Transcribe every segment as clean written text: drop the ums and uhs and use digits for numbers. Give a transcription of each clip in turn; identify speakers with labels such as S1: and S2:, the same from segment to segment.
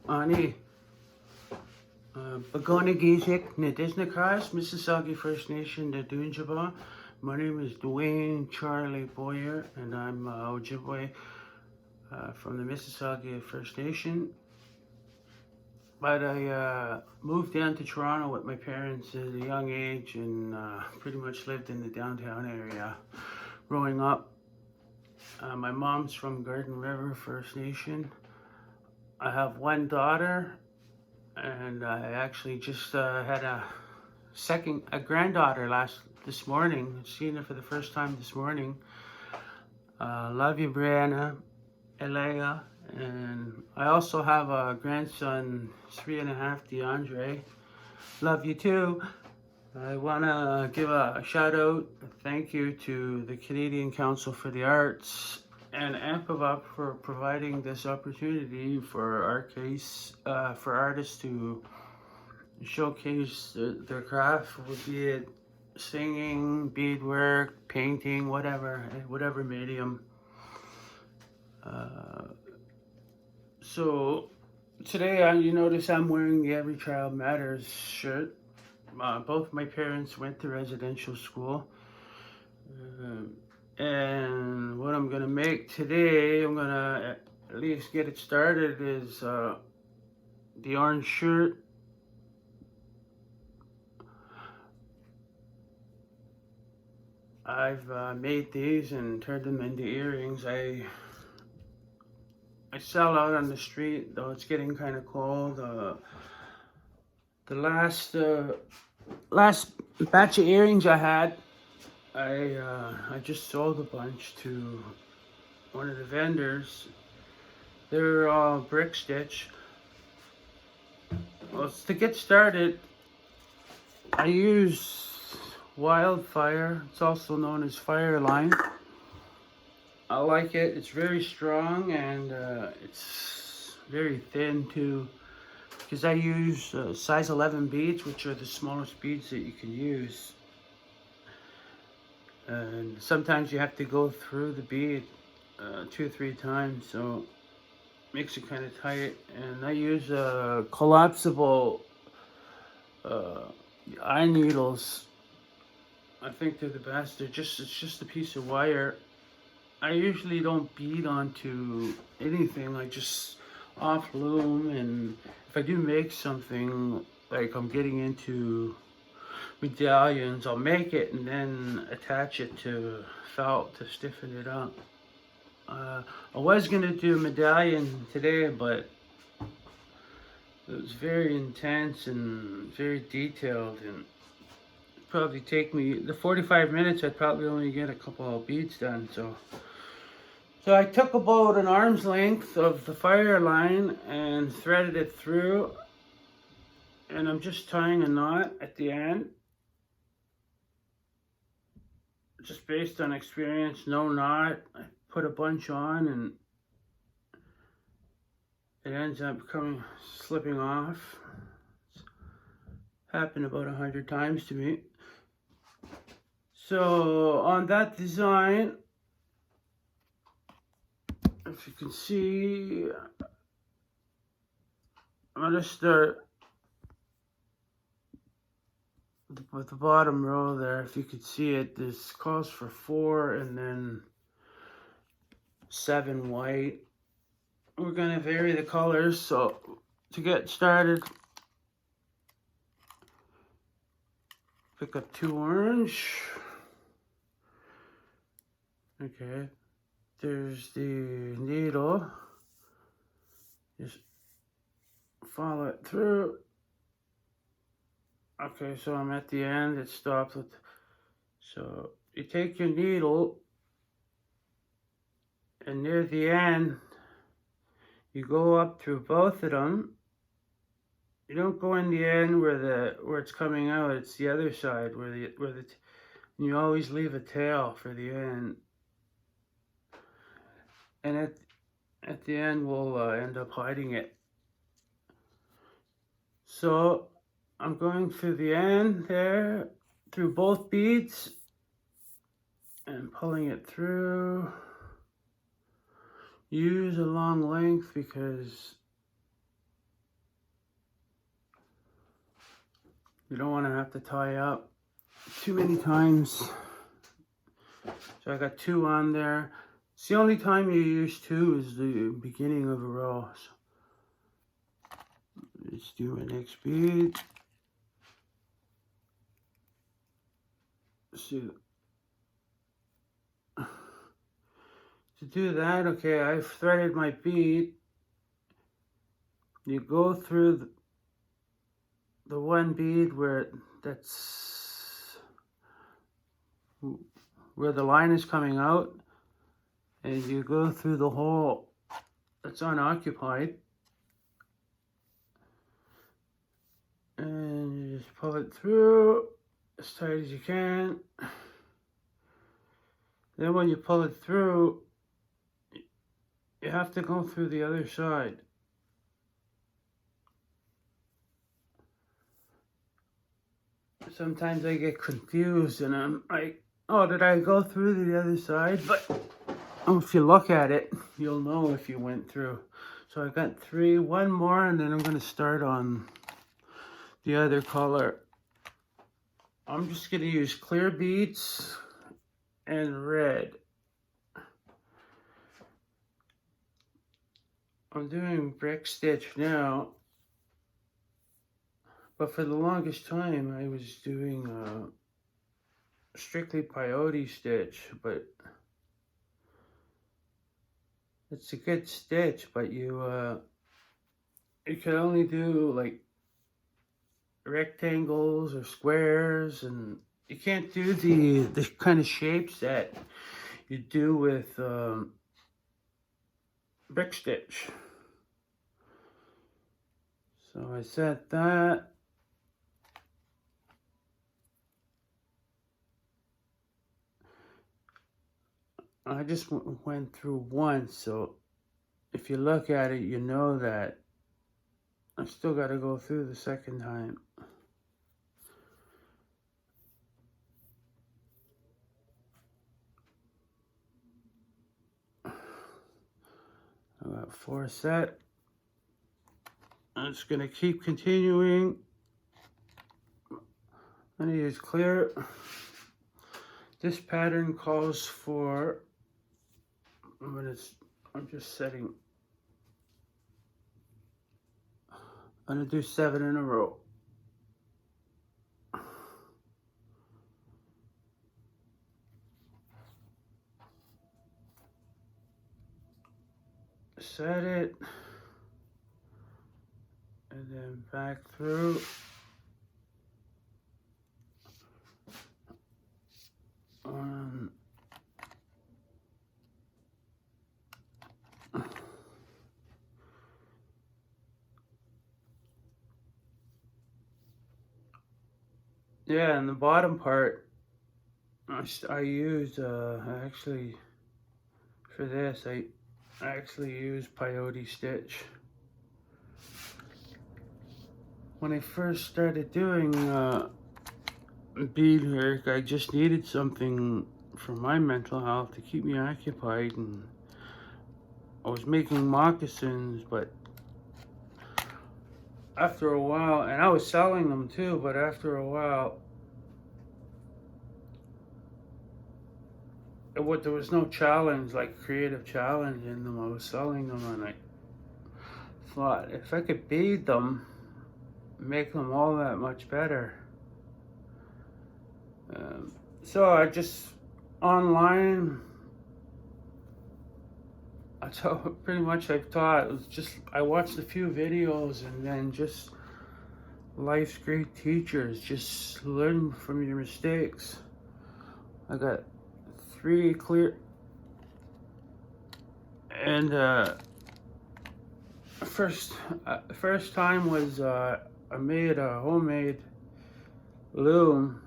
S1: Ani Bagona Gizik Nadisnakas, Mississauga First Nation, the Dunjaba. My name is Dwayne Charlie Boyer, and I'm Ojibwe from the Mississauga First Nation. But I moved down to Toronto with my parents at a young age and pretty much lived in the downtown area growing up. My mom's from Garden River First Nation. I have one daughter, and I actually just had a granddaughter this morning. Seen her for the first time this morning. Love you, Brianna, Elea, and I also have a grandson, 3.5, DeAndre. Love you too. I want to give a shout out, thank you to the Canadian Council for the Arts and ANDPVA for providing this opportunity for for artists to showcase their craft, be it singing, beadwork, painting, whatever medium. So today, you notice I'm wearing the Every Child Matters shirt. Both my parents went to residential school. And what I'm gonna make today, I'm gonna at least get it started, is the orange shirt. I've made these and turned them into earrings. I sell out on the street, though it's getting kind of cold. The last batch of earrings I had, I just sold a bunch to one of the vendors. They're all brick stitch. Well, to get started, I use Wildfire. It's also known as Fireline. I like it. It's very strong, and it's very thin too, because I use size 11 beads, which are the smallest beads that you can use. And sometimes you have to go through the bead 2 or 3 times, so it makes it kind of tight. And I use collapsible eye needles. I think they're the best. It's just a piece of wire. I usually don't bead onto anything. I just off loom, and if I do make something, like I'm getting into medallions, I'll make it and then attach it to felt to stiffen it up. I was gonna do a medallion today, but it was very intense and very detailed, and probably take me the 45 minutes. I'd probably only get a couple of beads done. So I took about an arm's length of the fire line and threaded it through, and I'm just tying a knot at the end, just based on experience. No knot. I put a bunch on, and it ends up slipping off. It's happened about 100 times to me. So on that design, if you can see, I'm gonna start with the bottom row there. If you could see it, this calls for 4 and then 7 white. We're gonna vary the colors. So to get started, pick up 2 orange. Okay, there's the needle. Just follow it through. Okay, so I'm at the end. It stops with. So you take your needle, and near the end, you go up through both of them. You don't go in the end where it's coming out. It's the other side you always leave a tail for the end. And at the end, we'll end up hiding it. So I'm going through the end there, through both beads, and pulling it through. Use a long length because You don't want to have to tie up too many times. So I got 2 on there. It's the only time you use 2 is the beginning of a row. So let's do my next bead. So to do that, okay, I've threaded my bead. You go through the one bead where the line is coming out, and you go through the hole that's unoccupied, and you just pull it through as tight as you can. Then when you pull it through, you have to go through the other side. Sometimes I get confused and I'm like, oh, did I go through the other side? But if you look at it, you'll know if you went through. So I got 3, 1 more, and then I'm going to start on the other color. I'm just going to use clear beads and red. I'm doing brick stitch now, but for the longest time I was doing strictly peyote stitch, but it's a good stitch, but you can only do like rectangles or squares, and you can't do the kind of shapes that you do with brick stitch. So I set that. I just went through once, so if you look at it, you know that I still got to go through the second time. I got 4 set. I'm just going to keep continuing. I'm going to use clear. This pattern calls for, I'm just setting, I'm going to do 7 in a row. Set it, and then back through. Yeah, and the bottom part, I use actually for this I actually use peyote stitch. When I first started doing beadwork, I just needed something for my mental health to keep me occupied, and I was making moccasins, but after a while, and I was selling them too, but after a while, there was no challenge, like creative challenge in them. I was selling them, and I thought if I could bead them, make them all that much better. So I just online, so pretty much I've taught. It was just I watched a few videos, and then just life's great teachers. Just learn from your mistakes. I got 3 clear, and first time was I made a homemade loom.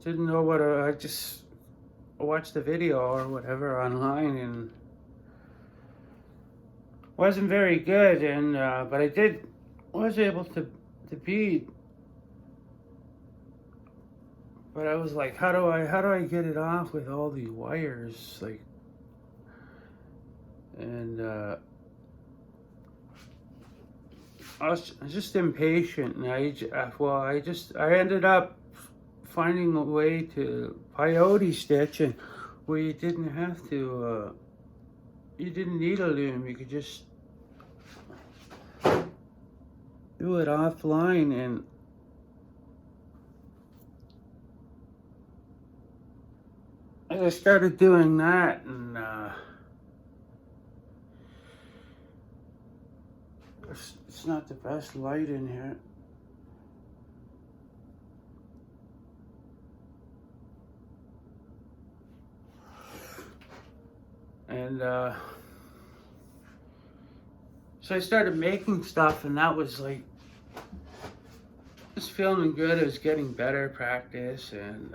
S1: Didn't know what I just watched the video or whatever online, and wasn't very good, and but I was able to bead. But I was like, how do I get it off with all these wires, like, and I was just impatient, and I ended up finding a way to peyote stitch, and where you didn't have to, you didn't need a loom. You could just do it offline, and I started doing that, and it's not the best light in here. And so I started making stuff, and that was like, just feeling good. It was getting better practice, and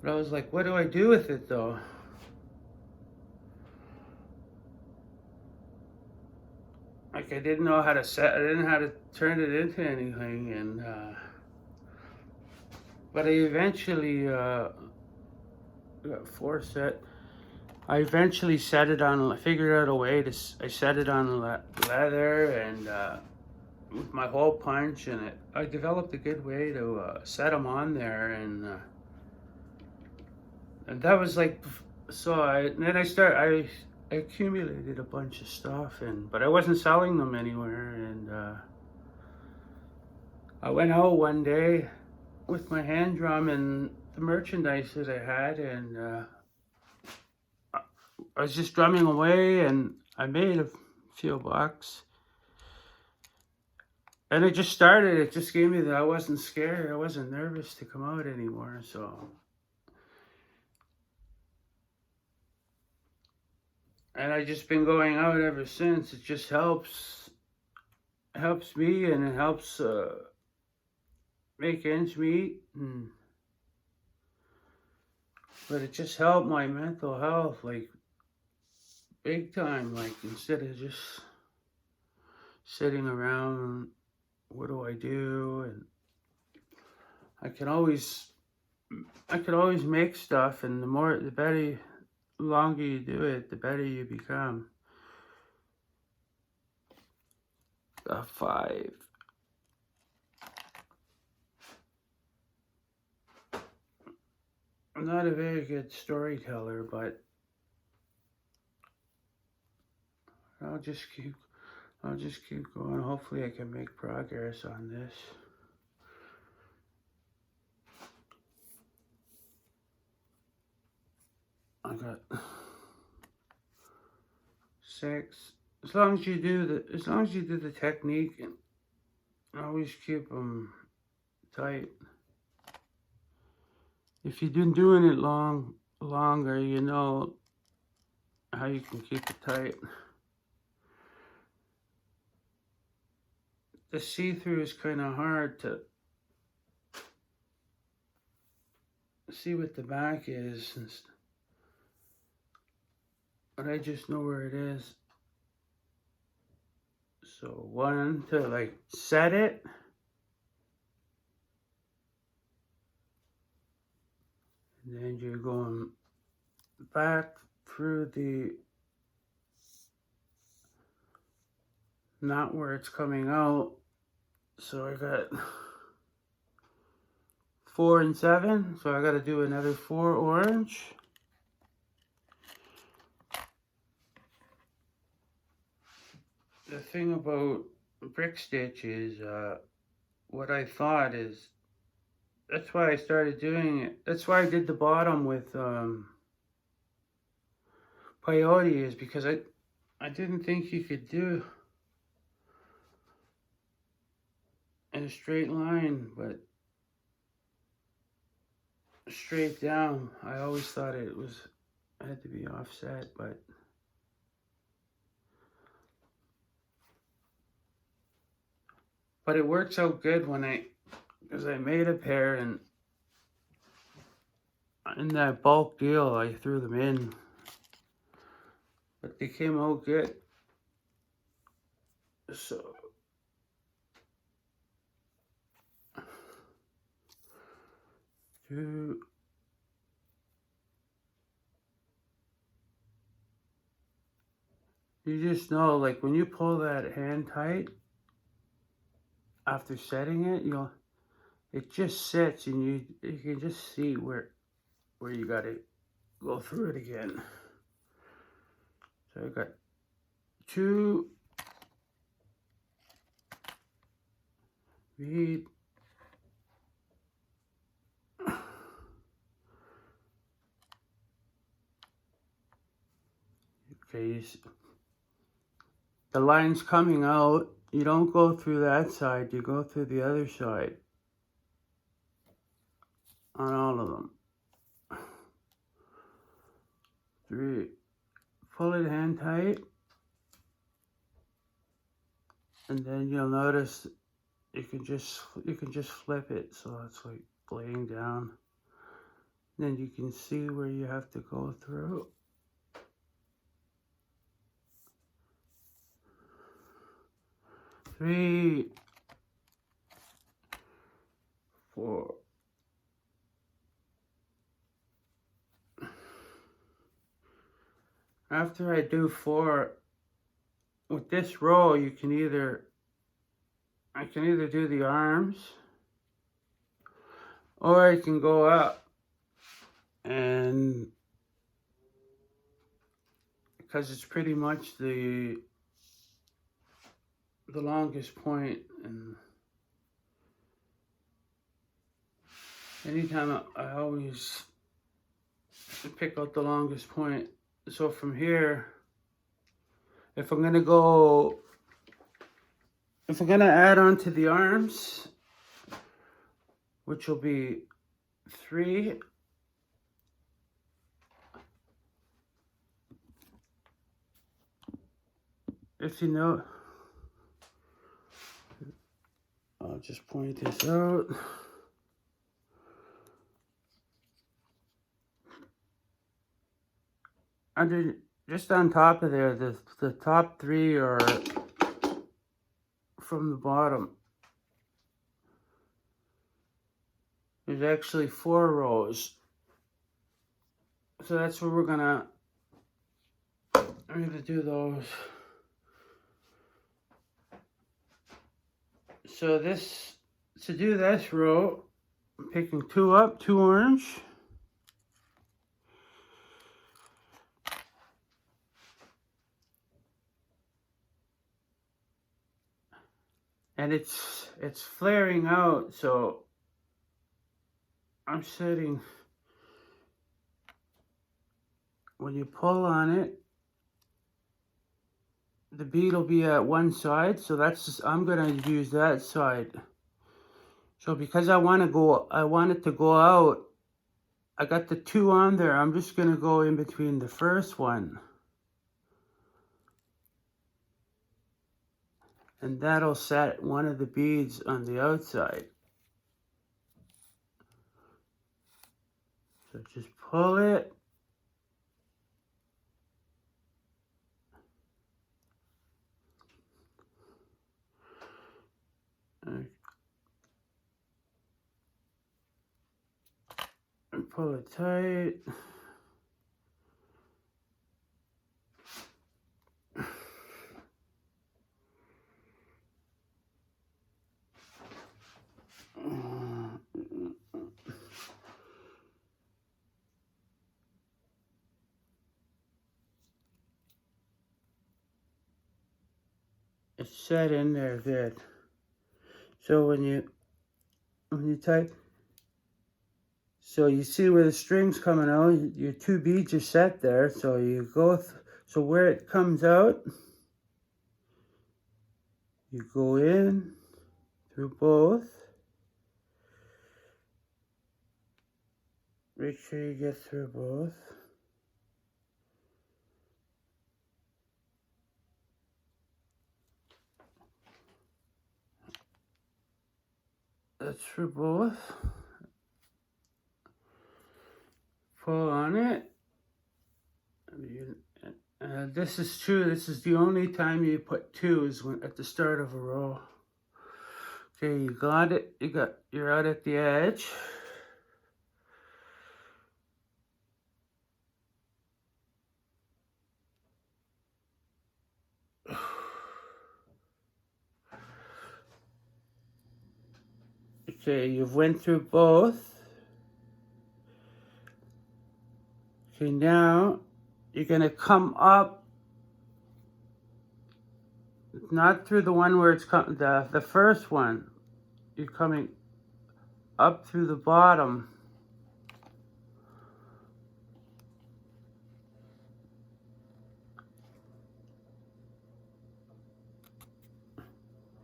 S1: but I was like, what do I do with it though? Like I didn't know how to I didn't know how to turn it into anything, and but I eventually got four set. I eventually set it on. I figured out a way to. I set it on leather and with my hole punch, and I developed a good way to set them on there, and that was like. So then I accumulated a bunch of stuff, but I wasn't selling them anywhere, and I went out one day with my hand drum and the merchandise that I had, and I was just drumming away, and I made a few bucks. And it just started. It just gave me that I wasn't scared. I wasn't nervous to come out anymore. So, and I just been going out ever since. It just helps me, and it helps make ends meet. But it just helped my mental health, like big time. Like instead of just sitting around, what do I do? And I could always make stuff, and the better, longer you do it, the better you become. 5. I'm not a very good storyteller, but I'll just keep going. Hopefully I can make progress on this. I got 6. As long as you do the technique, and always keep them tight. If you've been doing it longer, you know how you can keep it tight. The see-through is kind of hard to see what the back is, but I just know where it is. So 1 to like set it. And then you're going back through the knot where it's coming out. So I got 4 and 7. So I got to do another 4 orange. The thing about brick stitch is, what I thought is, that's why I started doing it. That's why I did the bottom with peyote, is because I didn't think you could do in a straight line, but straight down. I always thought it had to be offset, but it works out good because I made a pair, and in that bulk deal I threw them in, but they came out good. So you just know, like when you pull that hand tight, after setting it, it just sits, and you can just see where you got to go through it again. So I got 2 bead. Okay, the line's coming out. You don't go through that side, you go through the other side on all of them. 3. Pull it hand tight, and then you'll notice you can just flip it so it's like laying down. Then you can see where you have to go through. 3, 4. After I do 4, with this row, I can either do the arms, or I can go up, and because it's pretty much the longest point, and anytime I always pick out the longest point. So from here, if I'm gonna add on to the arms, which will be 3, if you know, I'll just point this out. Just on top of there, the top 3 are from the bottom. There's actually 4 rows. So that's where I'm gonna do those. So to do this row, I'm picking 2 up, 2 orange. And it's flaring out, so I'm setting, when you pull on it, the bead will be at one side, so I'm gonna use that side. So because I want it to go out, I got the 2 on there. I'm just gonna go in between the first one, and that'll set one of the beads on the outside. So just pull it. And pull it tight. It's set in there good. So when you tight, so you see where the string's coming out, your 2 beads are set there. So you go, so where it comes out, you go in through both. Make sure you get through both. That's for both. Pull on it. This is true. This is the only time you put 2 is at the start of a row. Okay, you got it. You're out at the edge. Okay, you've went through both. Okay, now you're gonna come up, not through the one where it's the first one. You're coming up through the bottom.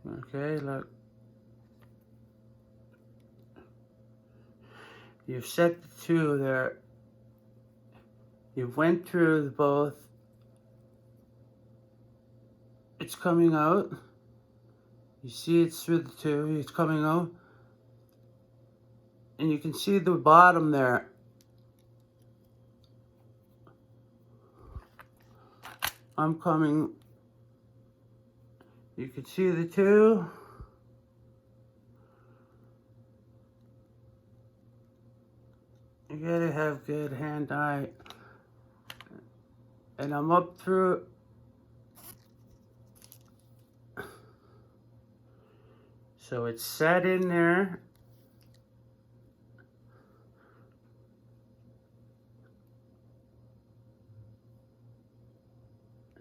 S1: Okay, look. You've set the two there. You've went through both. It's coming out. You see it's through the two. It's coming out. And you can see the bottom there. I'm coming. You can see the two. You gotta have good hand-eye. And I'm up through. So it's set in there.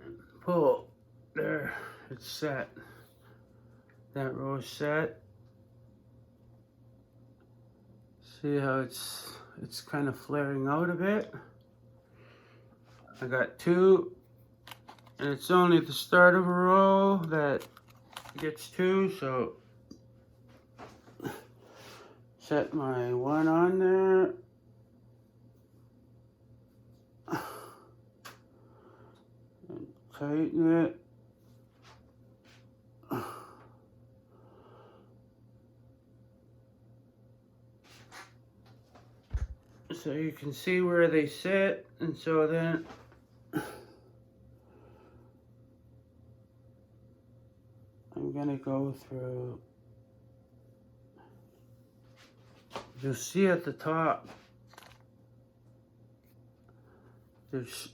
S1: And pull. There. It's set. That row's set. See how it's kind of flaring out a bit. I got two, and it's only the start of a row that gets two, so set my one on there. And tighten it. So you can see where they sit, and so then I'm gonna go through. You'll see at the top, that's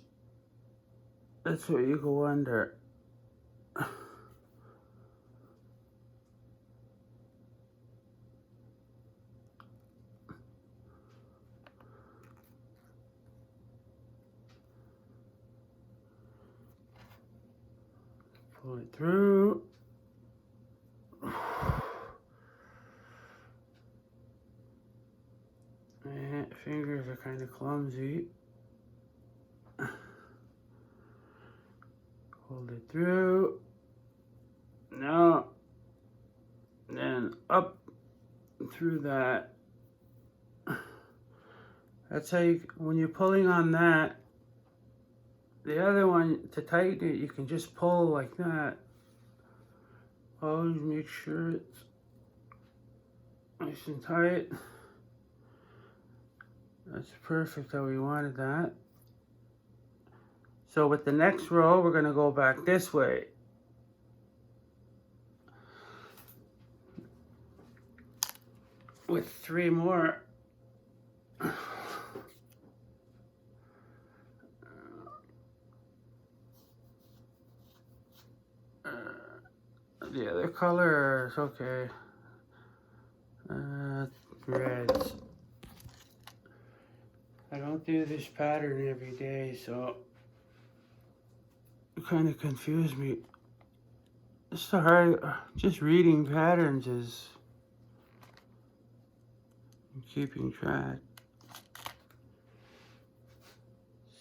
S1: where you go under. Pull it through. And fingers are kind of clumsy. Hold it through. Now, then up through that. That's how you, when you're pulling on that, the other one, to tighten it, you can just pull like that. Always make sure it's nice and tight. That's perfect how we wanted that. So with the next row, we're gonna go back this way. With three more. The other color is okay. Reds. I don't do this pattern every day, so it kind of confused me. It's so hard. Just reading patterns is keeping track.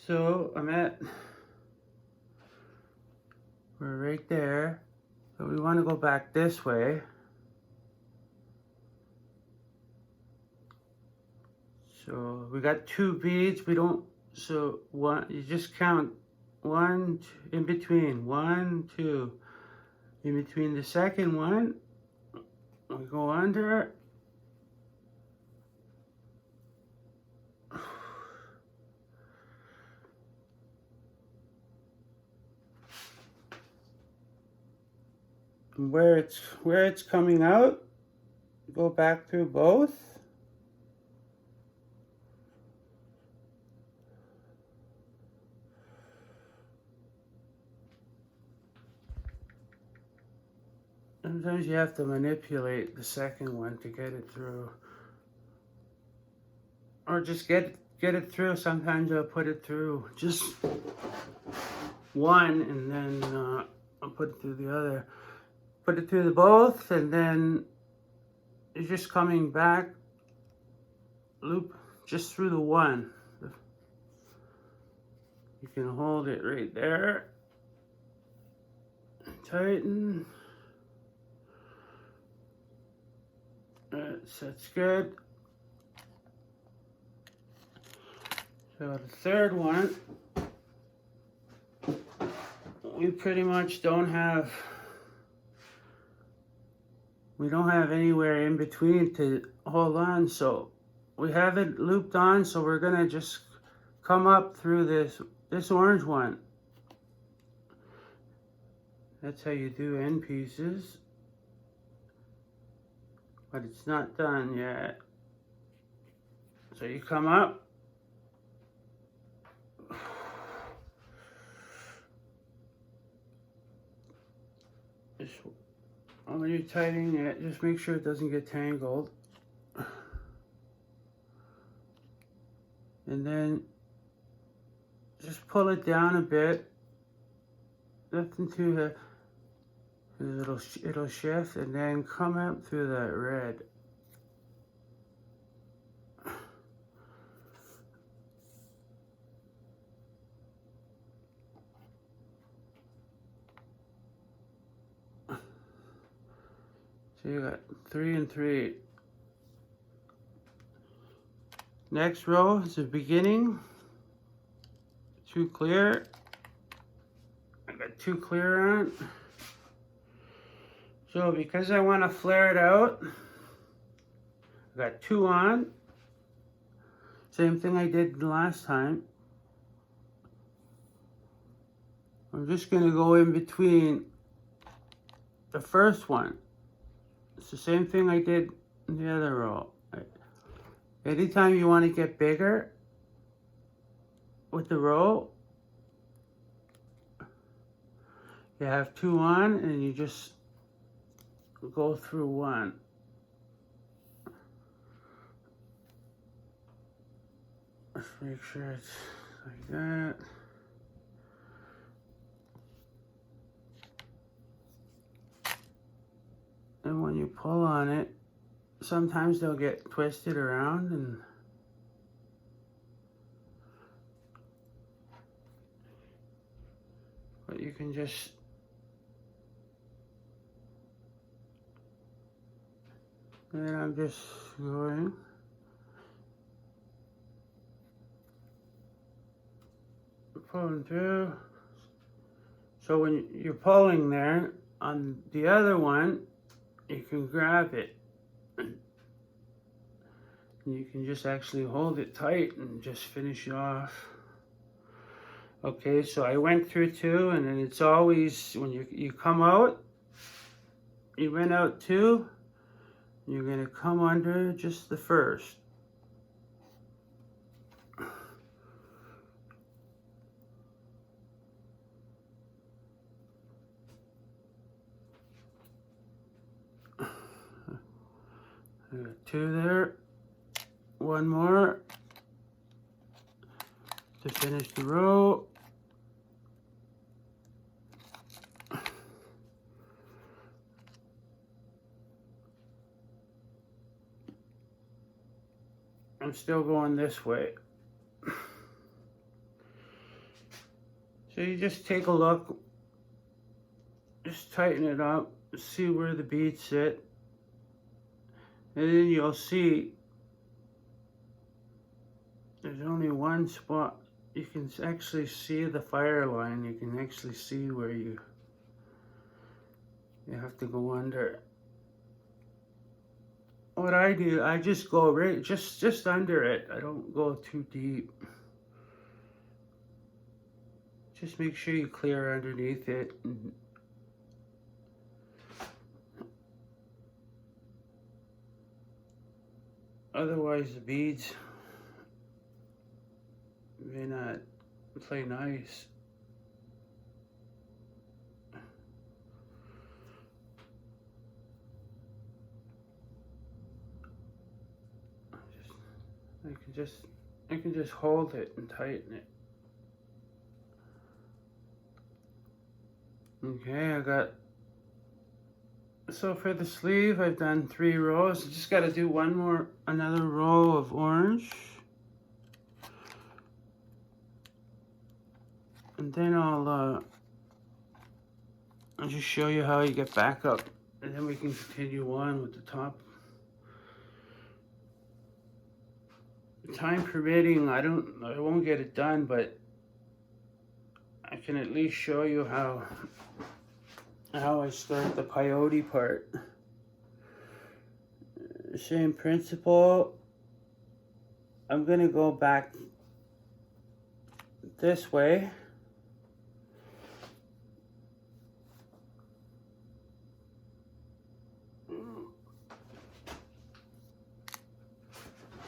S1: So we're right there. So we want to go back this way. So we got two beads. So one, you just count one in between. 1, 2. In between the second one, we go under. Where it's coming out, go back through both. Sometimes you have to manipulate the second one to get it through. Or just get it through. Sometimes I'll put it through just one and then I'll put it through the other. Put it through the both and then you're just coming back, loop just through the one. You can hold it right there. Tighten. That's good. So the third one, we pretty much don't have anywhere in between to hold on, so we have it looped on, so we're gonna just come up through this orange one. That's how you do end pieces, but it's not done yet. So you come up, just when you're tightening it, just make sure it doesn't get tangled. And then just pull it down a bit. Nothing too heavy. It'll shift and then come out through that red. So you got 3 and 3. Next row is the beginning. 2 clear. I got 2 clear on. So because I want to flare it out, I got 2 on. Same thing I did the last time. I'm just going to go in between the first one. It's the same thing I did in the other row. Anytime you want to get bigger with the row, you have 2 on and you just go through 1. Let's make sure it's like that. And when you pull on it, sometimes they'll get twisted around and but you can just and I'm just going pulling through. So when you're pulling there on the other one, you can grab it. You can just actually hold it tight and just finish it off. Okay, so I went through 2, and then it's always, when you come out, you went out 2, you're gonna come under just the first. I got 2 there. 1 more to finish the row. I'm still going this way. So you just take a look, just tighten it up, see where the beads sit, and then you'll see there's only one spot. You can actually see the fire line. You can actually see where you have to go under. What I do, I just go right just under it. I don't go too deep. Just make sure you clear underneath it. Otherwise the beads may not play nice. I can just hold it and tighten it. Okay, so for the sleeve, I've done 3 rows. I just got to do another row of orange. And then I'll just show you how you get back up. And then we can continue on with the top. Time permitting, I won't get it done, but I can at least show you how I start the peyote part. Same principle. I'm gonna go back this way.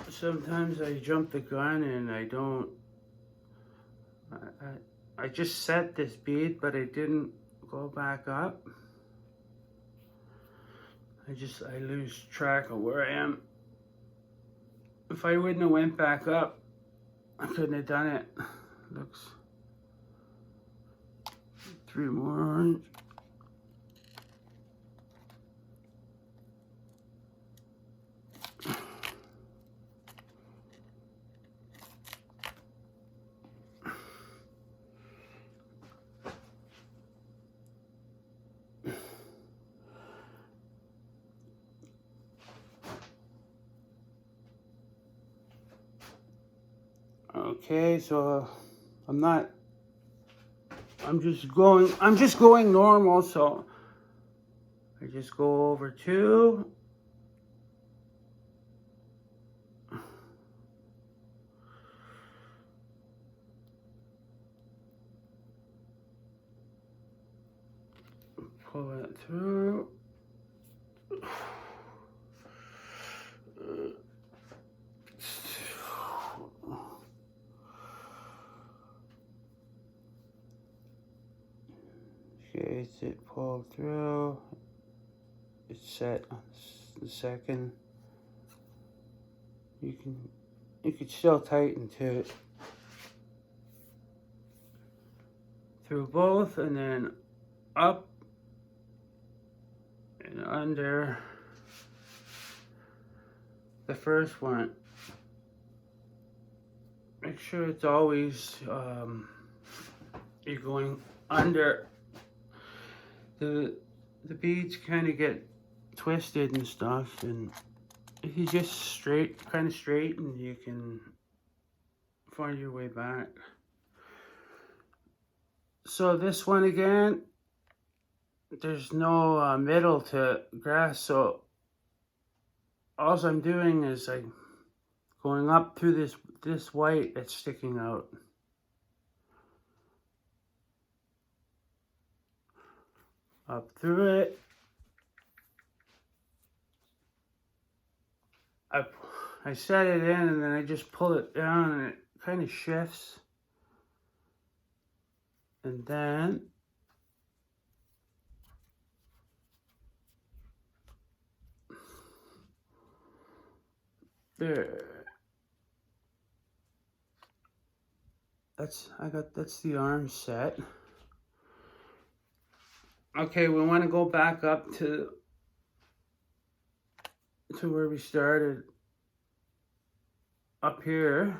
S1: Sometimes I jump the gun and I don't. I just set this bead, but I didn't go back up. I lose track of where I am. If I wouldn't have went back up, I couldn't have done it. Looks 3 more orange. Okay, so I'm just going normal, so I just go over 2. Pull that through. Okay, it's pulled through. It's set on the second. You can still tighten to it through both, and then up and under the first one. Make sure it's always you're going under. The beads kind of get twisted and stuff, and if you just kind of straighten, you can find your way back. So this one again, there's no middle to grass, so all I'm doing is I'm going up through this white that's sticking out. Up through it. I set it in, and then I just pull it down, and it kind of shifts. And then there. That's the arm set. Okay, we want to go back up to where we started, up here.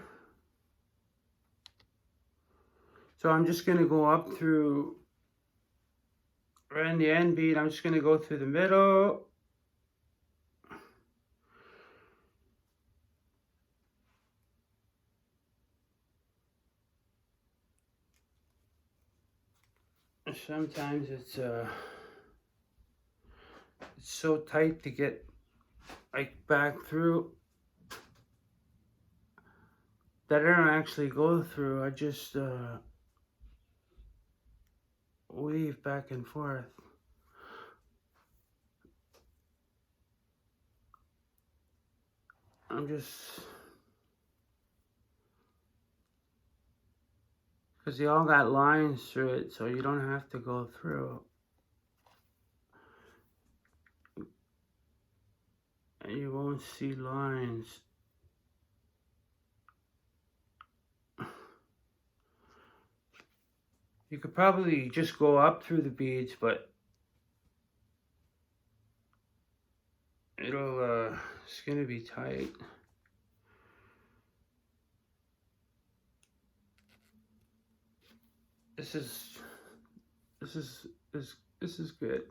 S1: So I'm just going to go up through, right in the end bead, I'm just going to go through the middle. Sometimes it's so tight to get like back through that I don't actually go through. I just weave back and forth. Because they all got lines through it, so you don't have to go through. And you won't see lines. You could probably just go up through the beads, but it's gonna be tight. This is good.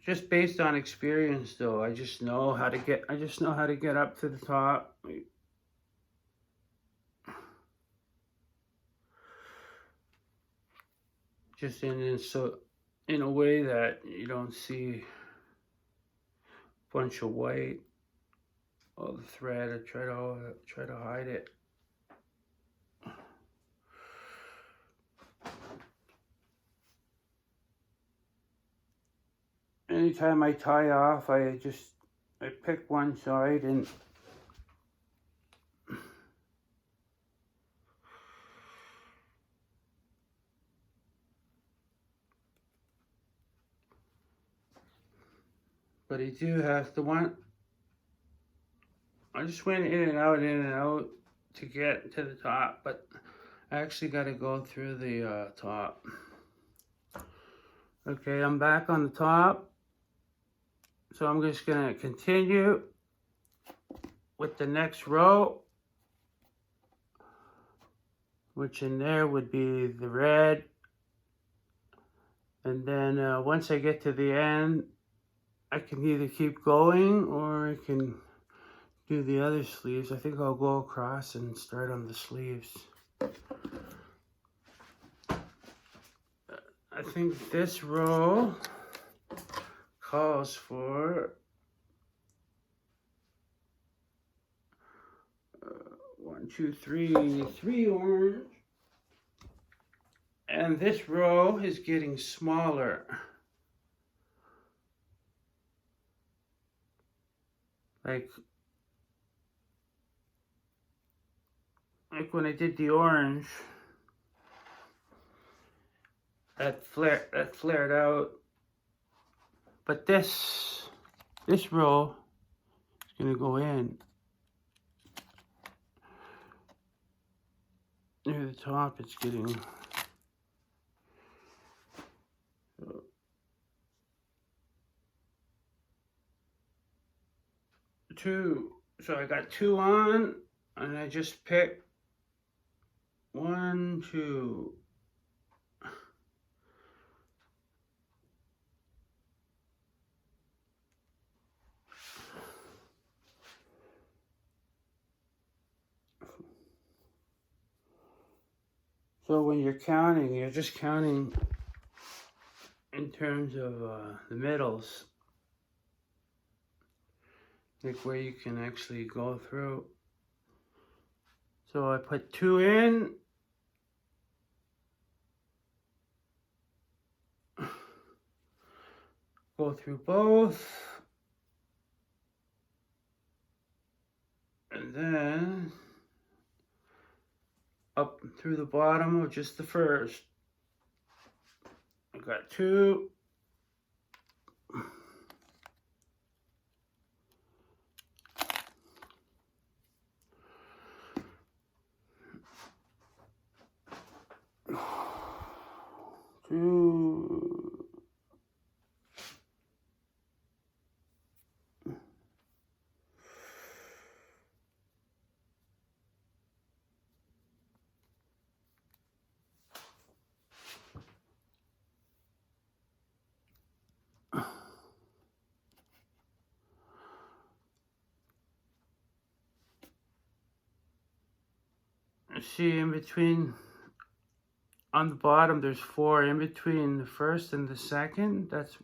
S1: Just based on experience, though, I just know how to get up to the top. Just in a way that you don't see a bunch of white all the thread. I try to hide it. Anytime I tie off, I pick one side and but I do have the one. I just went in and out to get to the top, but I actually got to go through the top. Okay, I'm back on the top. So I'm just gonna continue with the next row, which in there would be the red. And then once I get to the end, I can either keep going or I can do the other sleeves. I think I'll go across and start on the sleeves. I think this row calls for 1, 2, 3 orange, and this row is getting smaller. Like when I did the orange, that flared out. But this row is gonna go in near the top. It's getting two. So I got 2 on, and I just pick 1, 2. So when you're counting, you're just counting in terms of the middles, like where you can actually go through. So I put 2 in, go through both, and then up through the bottom of just the first. I got 2. See, in between, on the bottom, there's 4 in between the first and the second. That's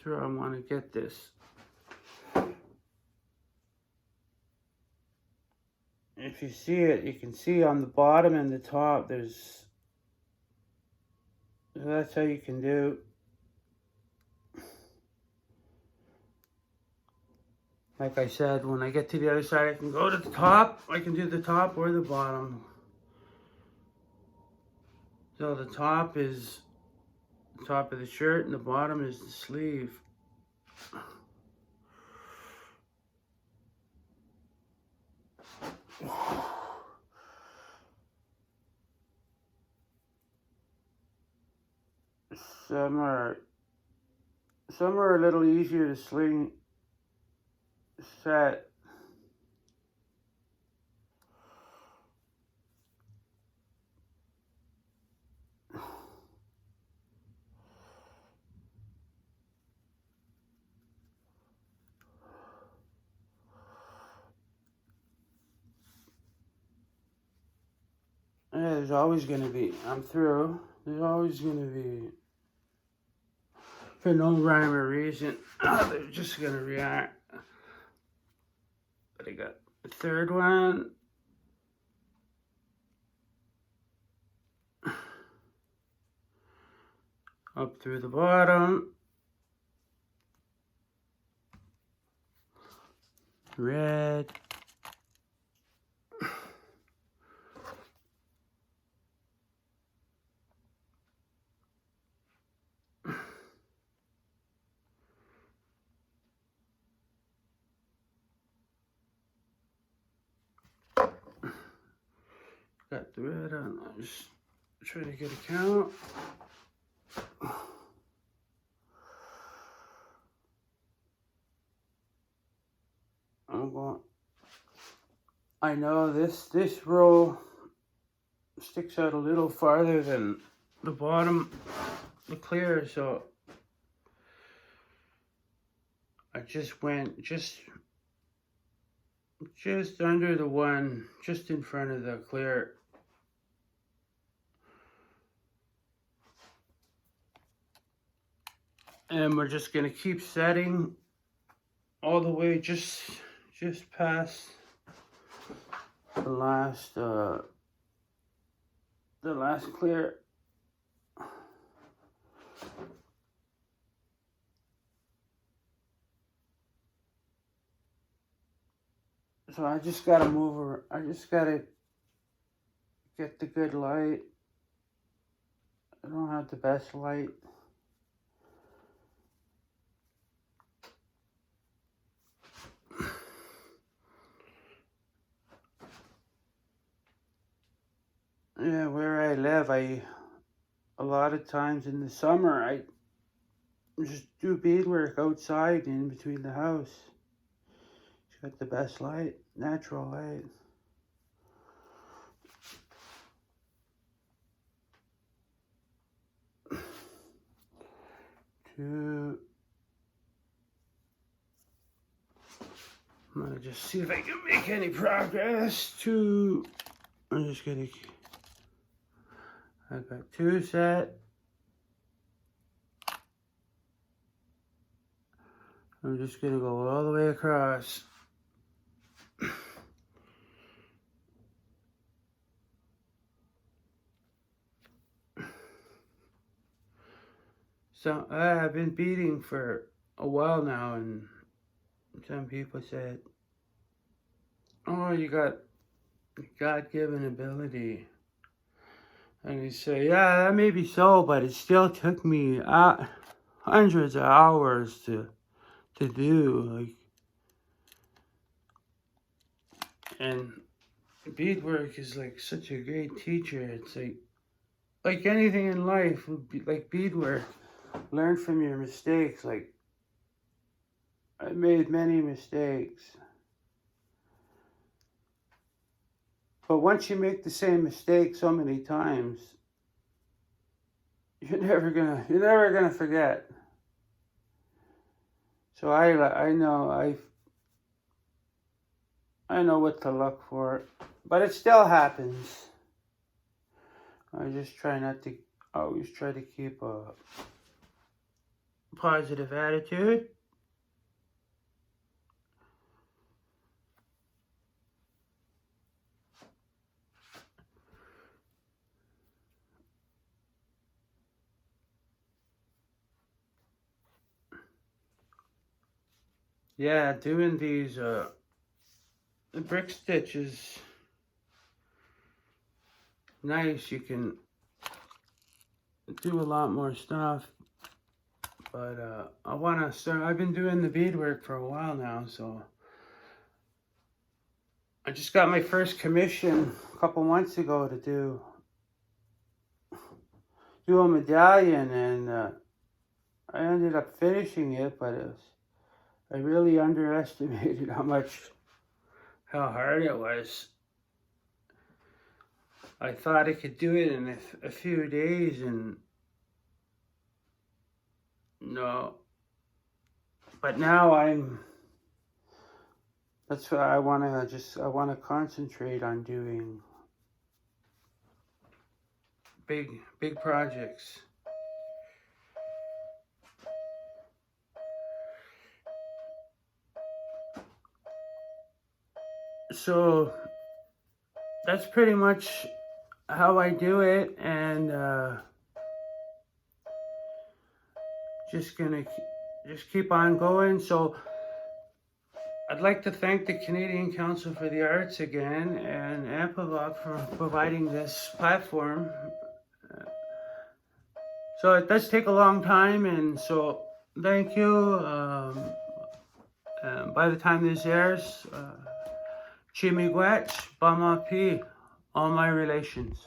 S1: where I want to get this. If you see it, you can see on the bottom and the top, there's, so that's how you can do. Like I said, when I get to the other side, I can go to the top. I can do the top or the bottom. So the top is the top of the shirt and the bottom is the sleeve. Some are a little easier to sling set. Yeah, there's always gonna be. I'm through. There's always gonna be, for no rhyme or reason, they're just gonna react. But I got the third one. Up through the bottom. Red. Got the red on. I'm just trying to get a count. I'm going. I know this row sticks out a little farther than the bottom, the clear, so I just went just under the one, just in front of the clear. And we're just gonna keep setting all the way just past the last clear. So I just gotta move over. I just gotta get the good light. I don't have the best light. Yeah, where I live, a lot of times in the summer, I just do beadwork outside in between the house. It's got the best light, natural light. I'm gonna just see if I can make any progress. I'm just gonna, I got 2 set. I'm just gonna go all the way across. So I've been beading for a while now, and some people said, "Oh, you got God-given ability." And you say, "Yeah, that may be so, but it still took me hundreds of hours to do." Like, and beadwork is like such a great teacher. It's like anything in life would be like beadwork. Learn from your mistakes. Like, I made many mistakes, but once you make the same mistake so many times, you're never gonna forget. So I know what to look for, but it still happens. I just try not to. Always try to keep a positive attitude. Yeah, doing these the brick stitches, nice. You can do a lot more stuff, but I want to start. I've been doing the beadwork for a while now, so I just got my first commission a couple months ago to do do a medallion, and I ended up finishing it, but I really underestimated how hard it was. I thought I could do it in a few days, and no. But now that's what I want to concentrate on doing big projects. So that's pretty much how I do it, and just keep on going. So I'd like to thank the Canadian Council for the Arts again, and ANDPVA for providing this platform. So it does take a long time, and so thank you. By the time this airs, Chimigwech, Bama P, all my relations.